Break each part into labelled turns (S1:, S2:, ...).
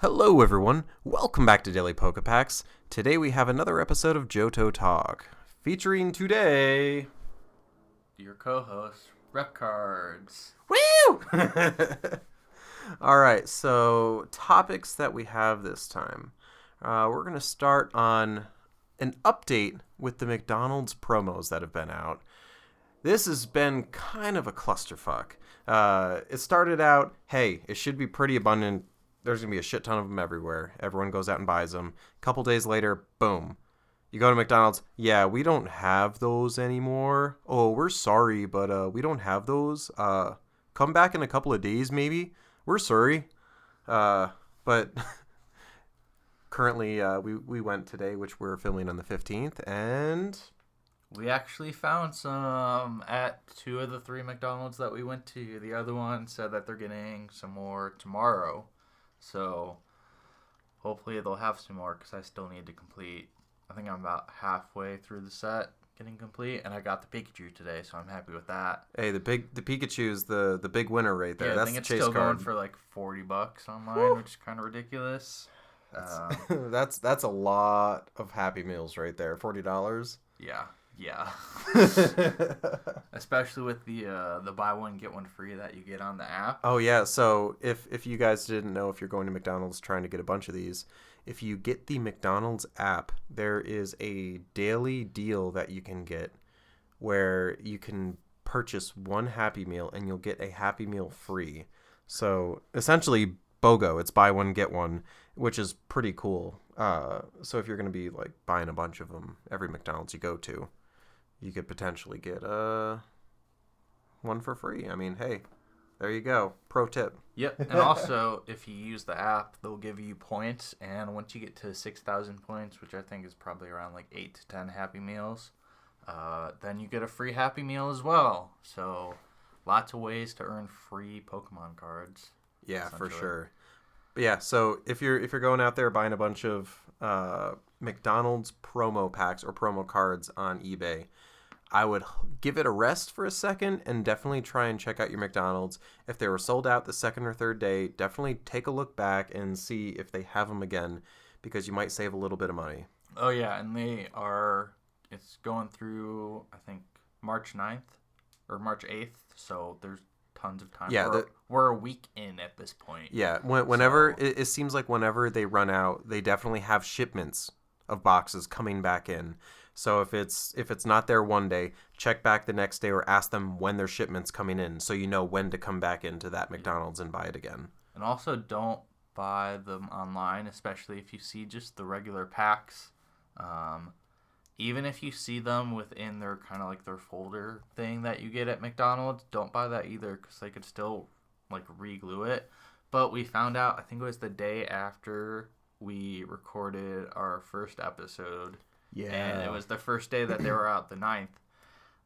S1: Hello everyone, welcome back to DailyPokePacks. Today we have another episode of Johto Talk, featuring today...
S2: your co-host, Rep Cards.
S1: Woo! Alright, so topics that we have this time. We're going to start on an update with the McDonald's promos that have been out. This has been kind of a clusterfuck. It started out, hey, it should be pretty abundant. There's going to be a shit ton of them everywhere. Everyone goes out and buys them. A couple days later, boom. You go to McDonald's. Yeah, we don't have those anymore. Oh, we're sorry, but we don't have those. Come back in a couple of days, maybe. We're sorry. But currently, we went today, which we're filming on the 15th, and...
S2: we actually found some at 2 of the 3 McDonald's that we went to. The other one said that they're getting some more tomorrow. So, hopefully they'll have some more because I still need to complete. I think I'm about halfway through the set getting complete, and I got the Pikachu today, so I'm happy with that.
S1: Hey, the Pikachu's the big winner right there.
S2: Yeah,
S1: That's
S2: I think
S1: the
S2: it's
S1: chase
S2: still
S1: card.
S2: going for like $40 online,
S1: Woo!
S2: which is kind of ridiculous.
S1: That's a lot of Happy Meals right there. $40.
S2: Yeah. Especially with the buy one get one free that you get on the app.
S1: Oh yeah, so if you guys didn't know, if you're going to McDonald's trying to get a bunch of these, if you get the McDonald's app, there is a daily deal that you can get where you can purchase one Happy Meal and you'll get a Happy Meal free. So essentially BOGO, it's buy one get one, which is pretty cool. So if you're going to be like buying a bunch of them every McDonald's you go to, you could potentially get one for free. I mean, hey, there you go. Pro tip.
S2: Yep. And also, if you use the app, they'll give you points. And once you get to 6,000 points, which I think is probably around like 8 to 10 Happy Meals, then you get a free Happy Meal as well. So lots of ways to earn free Pokemon cards.
S1: Yeah, for sure. But yeah, so if you're going out there buying a bunch of McDonald's promo packs or promo cards on eBay, I would give it a rest for a second and definitely try and check out your McDonald's. If they were sold out the second or third day, definitely take a look back and see if they have them again, because you might save a little bit of money.
S2: Oh yeah, and it's going through, I think, March 9th or March 8th, so there's tons of time.
S1: Yeah,
S2: we're a week in at this point.
S1: Yeah, whenever it seems like whenever they run out, they definitely have shipments of boxes coming back in. So if it's not there one day, check back the next day or ask them when their shipment's coming in, so you know when to come back into that McDonald's and buy it again.
S2: And also, don't buy them online, especially if you see just the regular packs. Even if you see them within their kind of like their folder thing that you get at McDonald's, don't buy that either, because they could still like re-glue it. But we found out, I think it was the day after we recorded our first episode.
S1: Yeah.
S2: And it was the first day that they were out, the 9th.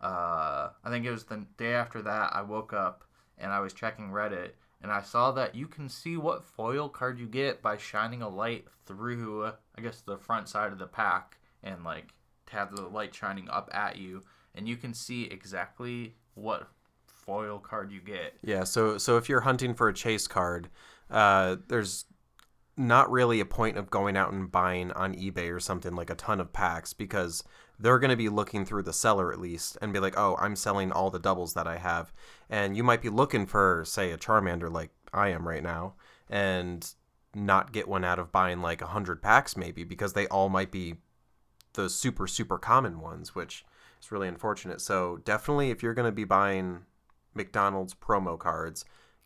S2: I think it was the day after that I woke up and I was checking Reddit, and I saw that you can see what foil card you get by shining a light through, I guess, the front side of the pack, and like have the light shining up at you, and you can see exactly what foil card you get.
S1: Yeah, so if you're hunting for a chase card, there's not really a point of going out and buying on eBay or something like a ton of packs, because they're going to be looking through the seller at least and be like, oh, I'm selling all the doubles that I have. And you might be looking for, say, a Charmander like I am right now, and not get one out of buying like 100 packs maybe, because they all might be the super, super common ones, which is really unfortunate. So definitely, if you're going to be buying McDonald's promo cards,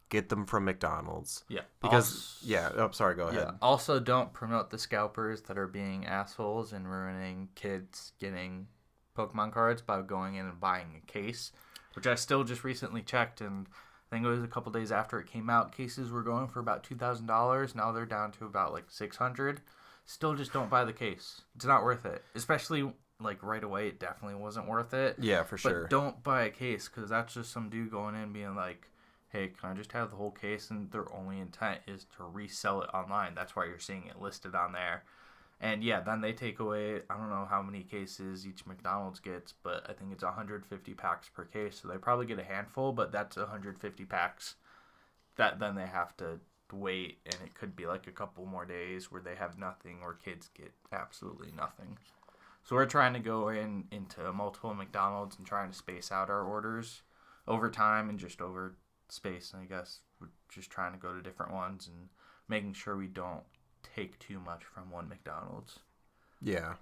S1: get them from McDonald's.
S2: Yeah.
S1: Because, go ahead.
S2: Also, don't promote the scalpers that are being assholes and ruining kids getting Pokemon cards by going in and buying a case, which I still just recently checked, and I think it was a couple days after it came out. Cases were going for about $2,000. Now they're down to about like $600. Still, just don't buy the case. It's not worth it. Especially, like, right away, it definitely wasn't worth it.
S1: Yeah, for sure.
S2: But don't buy a case, because that's just some dude going in being like, hey, can I just have the whole case? And their only intent is to resell it online. That's why you're seeing it listed on there. And, yeah, then they take away, I don't know how many cases each McDonald's gets, but I think it's 150 packs per case. So they probably get a handful, but that's 150 packs that then they have to to wait, and it could be like a couple more days where they have nothing or kids get absolutely nothing. So we're trying to go into multiple McDonald's and trying to space out our orders over time and just over space. And I guess we're just trying to go to different ones and making sure we don't take too much from one McDonald's.
S1: Yeah,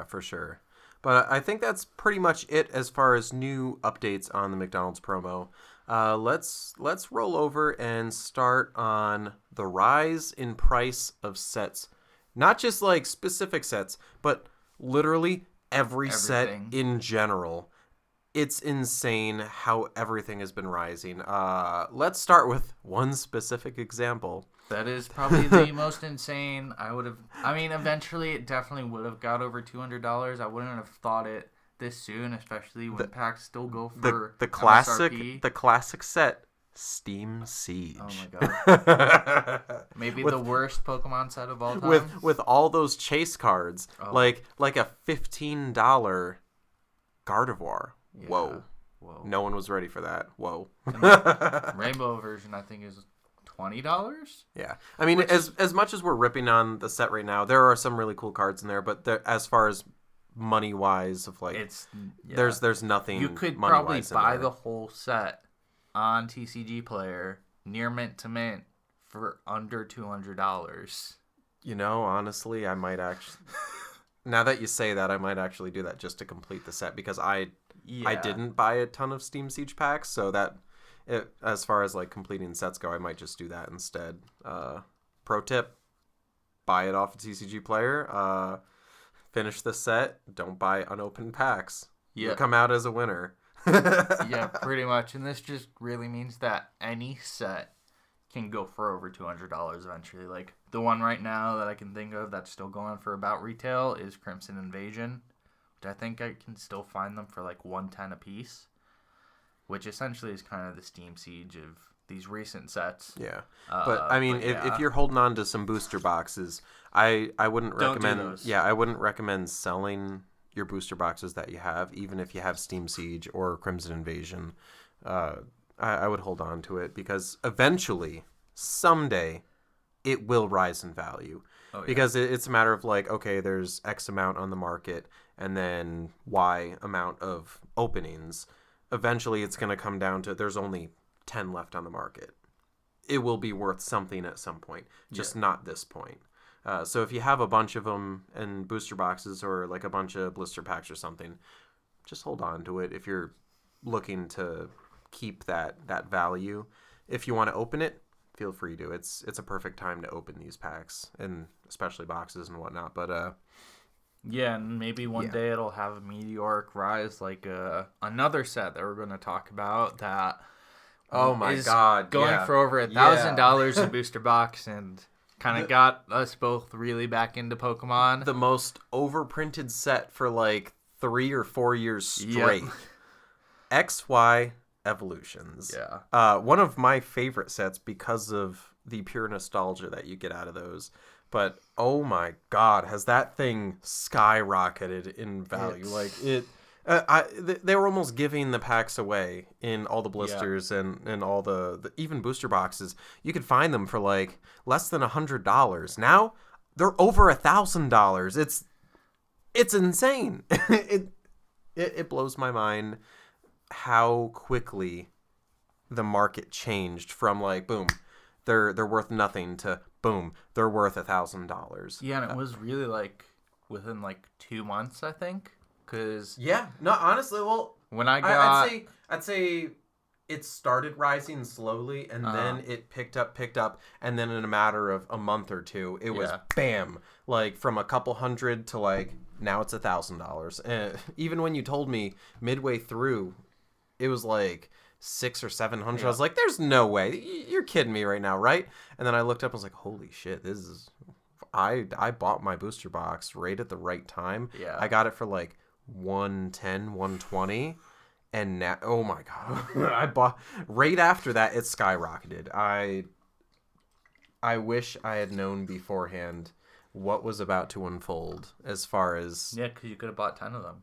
S1: for sure. But I think that's pretty much it as far as new updates on the McDonald's promo. Let's roll over and start on the rise in price of sets. Not just like specific sets, but literally everything. Set in general. It's insane how everything has been rising. Let's start with one specific example.
S2: That is probably the most insane. Eventually it definitely would have got over $200. I wouldn't have thought it this soon, especially when packs still go for
S1: the classic
S2: MSRP.
S1: The classic set, Steam Siege.
S2: Oh my god. Maybe the worst Pokemon set of all time.
S1: With all those chase cards. Oh. Like a $15 Gardevoir. Yeah. Whoa. No one was ready for that. Whoa.
S2: Rainbow version I think is $20.
S1: Yeah. I mean, as much as we're ripping on the set right now, there are some really cool cards in there, but as far as money wise of like there's nothing.
S2: You could probably buy the whole set on TCG Player near mint to mint for under $200.
S1: You know, honestly, I might actually now that you say that, I might actually do that just to complete the set because I didn't buy a ton of Steam Siege packs, so that as far as like completing sets go, I might just do that instead. Pro tip: buy it off a TCG Player. Finish the set. Don't buy unopened packs. You'll come out as a winner.
S2: Yeah, pretty much. And this just really means that any set can go for over $200 eventually. Like the one right now that I can think of that's still going for about retail is Crimson Invasion, which I think I can still find them for like $110 a piece, which essentially is kind of the Steam Siege of these recent sets.
S1: Yeah. But I mean, if you're holding on to some booster boxes, I wouldn't recommend I wouldn't recommend selling your booster boxes that you have, even if you have Steam Siege or Crimson Invasion. I would hold on to it because eventually, someday, it will rise in value. Oh, yeah. Because it's a matter of like, okay, there's X amount on the market and then Y amount of openings. Eventually, it's going to come down to there's only 10 left on the market. It will be worth something at some point, just not this point. So if you have a bunch of them in booster boxes or like a bunch of blister packs or something, just hold on to it if you're looking to keep that value. If you want to open it, feel free to. It's a perfect time to open these packs, and especially boxes and whatnot. But
S2: yeah, and maybe one day it'll have a meteoric rise like another set that we're going to talk about that
S1: oh my god,
S2: going for over $1,000 in booster box and kind of got us both really back into Pokemon.
S1: The most overprinted set for like 3 or 4 years straight. XY Evolutions. Yeah. One of my favorite sets because of the pure nostalgia that you get out of those. But oh my god, has that thing skyrocketed in value? They were almost giving the packs away in all the blisters and all the even booster boxes. You could find them for like less than $100. Now they're over $1,000. It's insane. It blows my mind how quickly the market changed from like boom, they're worth nothing to boom, they're worth $1,000.
S2: Yeah, and it was really like within like 2 months, I think. Cause
S1: honestly, well,
S2: when I'd
S1: say it started rising slowly and then it picked up, and then in a matter of a month or two, it was bam, like from a couple hundred to like now it's $1,000. And even when you told me midway through, it was like 600 or 700. Yeah. I was like, "There's no way, you're kidding me right now, right?" And then I looked up, I was like, "Holy shit, this is." I bought my booster box right at the right time. Yeah, I got it for like 110, 120, and now oh my god, I bought right after that. It skyrocketed. I wish I had known beforehand what was about to unfold as far as
S2: because you could have bought 10 of them.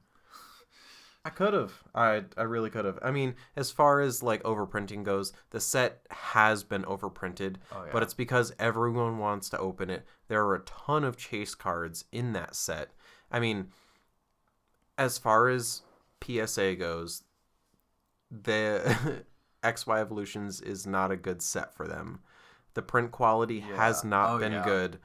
S1: I could have. I really could have. I mean, as far as like overprinting goes, the set has been overprinted,
S2: Oh yeah.
S1: but it's because everyone wants to open it. There are a ton of chase cards in that set. I mean, as far as PSA goes, the XY Evolutions is not a good set for them. The print quality has not been good.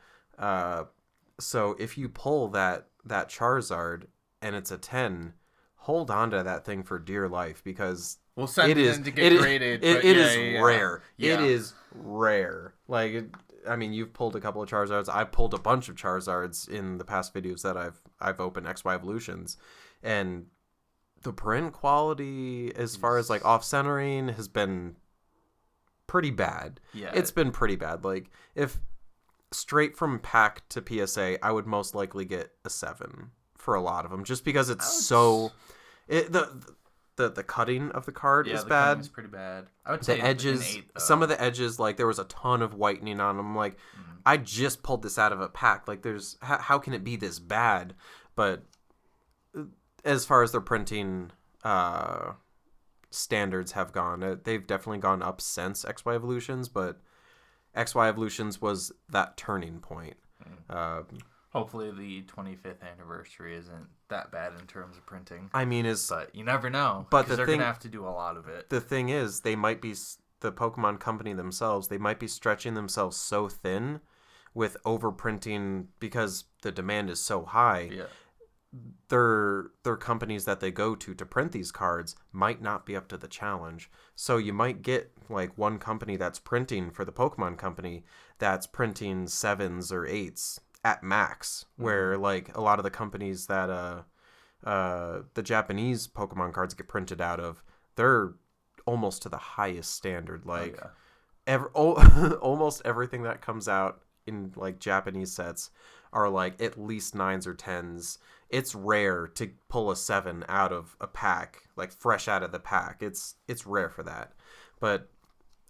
S1: So if you pull that Charizard and it's a 10, hold on to that thing for dear life because
S2: we'll send it in to get graded.
S1: It is rare. Yeah. It is rare. Like, I mean, you've pulled a couple of Charizards. I've pulled a bunch of Charizards in the past videos that I've opened XY Evolutions, and the print quality, as far as like off centering, has been pretty bad.
S2: Yeah,
S1: it's been pretty bad. Like, if straight from pack to PSA, I would most likely get a 7 for a lot of them, just because it's so. The cutting of the card is bad.
S2: It's pretty bad. I would say
S1: the edges,
S2: 8,
S1: some of the edges, like there was a ton of whitening on them. Like, I just pulled this out of a pack. Like, there's how can it be this bad? But as far as their printing standards have gone, they've definitely gone up since XY Evolutions. But XY Evolutions was that turning point.
S2: Hopefully the 25th anniversary isn't that bad in terms of printing.
S1: I mean,
S2: but you never know.
S1: But
S2: they're going to have to do a lot of it.
S1: The thing is, they might be, the Pokemon company themselves, they might be stretching themselves so thin with overprinting because the demand is so high.
S2: Yeah.
S1: Their companies that they go to print these cards might not be up to the challenge. So you might get like one company that's printing for the Pokemon company that's printing 7s or 8s at max, where like a lot of the companies that the Japanese Pokemon cards get printed out of, they're almost to the highest standard. Like almost everything that comes out in like Japanese sets are like at least 9s or 10s. It's rare to pull a 7 out of a pack, like fresh out of the pack. It's rare for that. But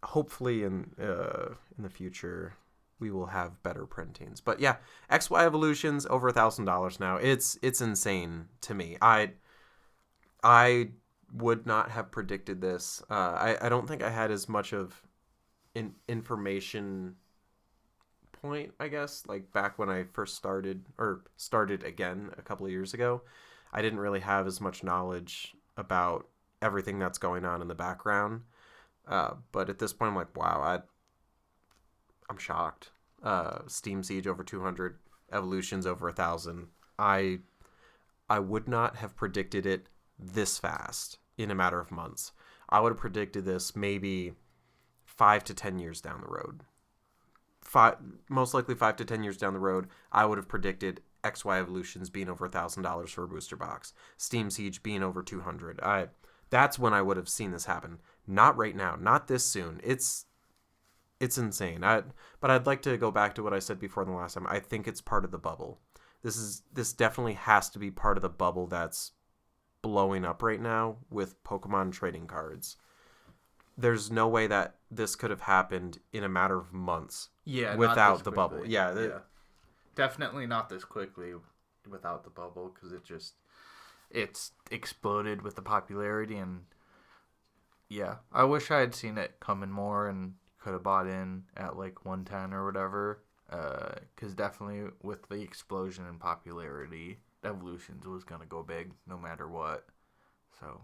S1: hopefully in the future we will have better printings. But yeah, XY Evolutions over $1,000 now. It's insane to me. I would not have predicted this. I don't think I had as much of an information point, I guess, like back when I first started again a couple of years ago. I didn't really have as much knowledge about everything that's going on in the background. But at this point, I'm like, wow, I'm shocked. Steam Siege over 200, Evolutions over 1,000. I would not have predicted it this fast in a matter of months. I would have predicted this maybe 5 to 10 years down the road. Most likely 5 to 10 years down the road, I would have predicted XY Evolutions being over $1,000 for a booster box. Steam Siege being over 200. That's when I would have seen this happen. Not right now. Not this soon. It's insane. But I'd like to go back to what I said before the last time. I think it's part of the bubble. This definitely has to be part of the bubble that's blowing up right now with Pokemon trading cards. There's no way that this could have happened in a matter of months.
S2: Yeah,
S1: without the bubble.
S2: Yeah, definitely not this quickly without the bubble, because it's exploded with the popularity. And yeah, I wish I had seen it coming more and could have bought in at like 110 or whatever. Because definitely with the explosion in popularity, Evolutions was gonna go big no matter what. So.